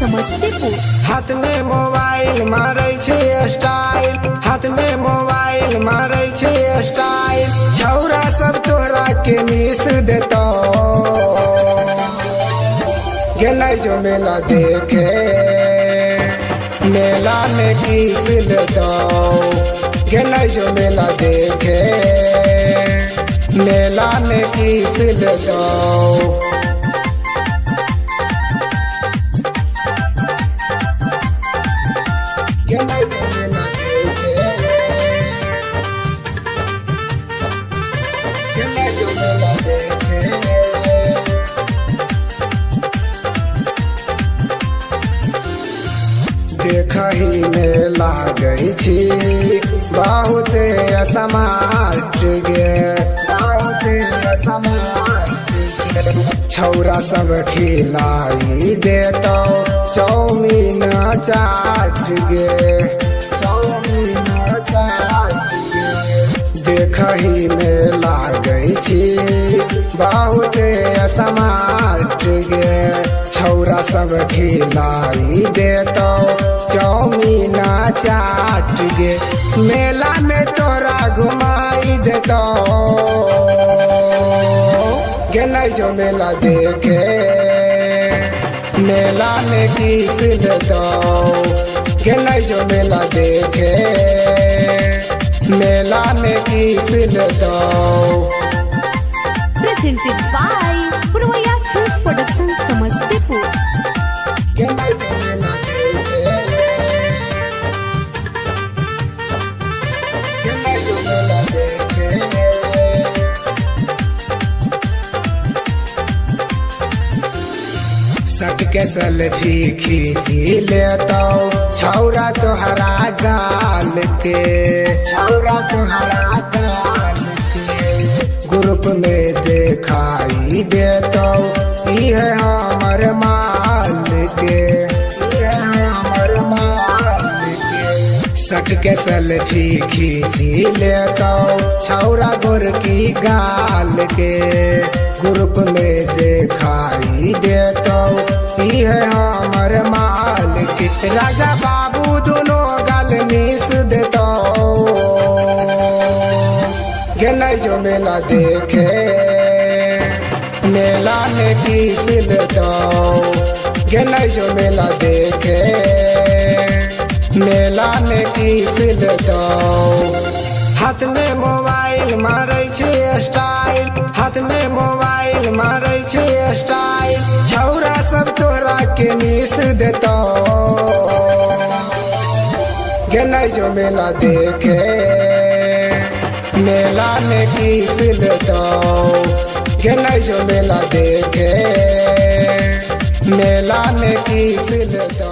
समस्तीपुर। हाथ में मोबाइल मारे छे स्टाइल, हाथ में मोबाइल मारे छे स्टाइल, छौरा सब तोरा के मिस देतो। गेलै जो मेला देखे, मेला में किस लेतो। गेलै जो मेला देखे, मेला में किस लेतो। देखही में लागै छी बहुत स्मार्ट गे, बहुत स्मार्ट गे। छौरा सब खिलाई देतो चाउमीन चाट गे, चाउमीन चाट गे। देखही में लागै छी बहुत स्मार्ट गे, छौरा सब खिलाई देतो चाउमीन चाट गे। मेला में तोरा घुमाई देतो। गेलै जो मेला देखे, मेला में किस लेतो। गेलै जो मेला देखे, मेला में किस लेतो। Presented by Purvaya Films Production Samastipur. गेलै जो मेला देखे, गेलै जो मेला देखे। सट के सेल्फी खींची लेतो छौरा तोहरा गाल के, छौरा तोहरा गाल के। ग्रुप में देखाई देतो इहे हमर माल के, इहे हमर माल के। सट के सेल्फी खींची लेतो छौरा गोरकी गाल के। ग्रुप में देखाई देतो इहे हमर माल के। राजा बाबू दोनों गाल मिस देतो। गेलै जो मेला देखे, मेला में किस लेतो। गेलै जो मेला देखे, मेला में किस लेतो। हाथ में मोबाइल मारे छे स्टाइल, हाथ में मोबाइल मारे छे स्टाइल, छौरा सब तोरा के मिस देतो। गेलै जो मेला देखे, मेला में किस लेतो। गेलै जो मेला देखे, मेला में किस लेतो।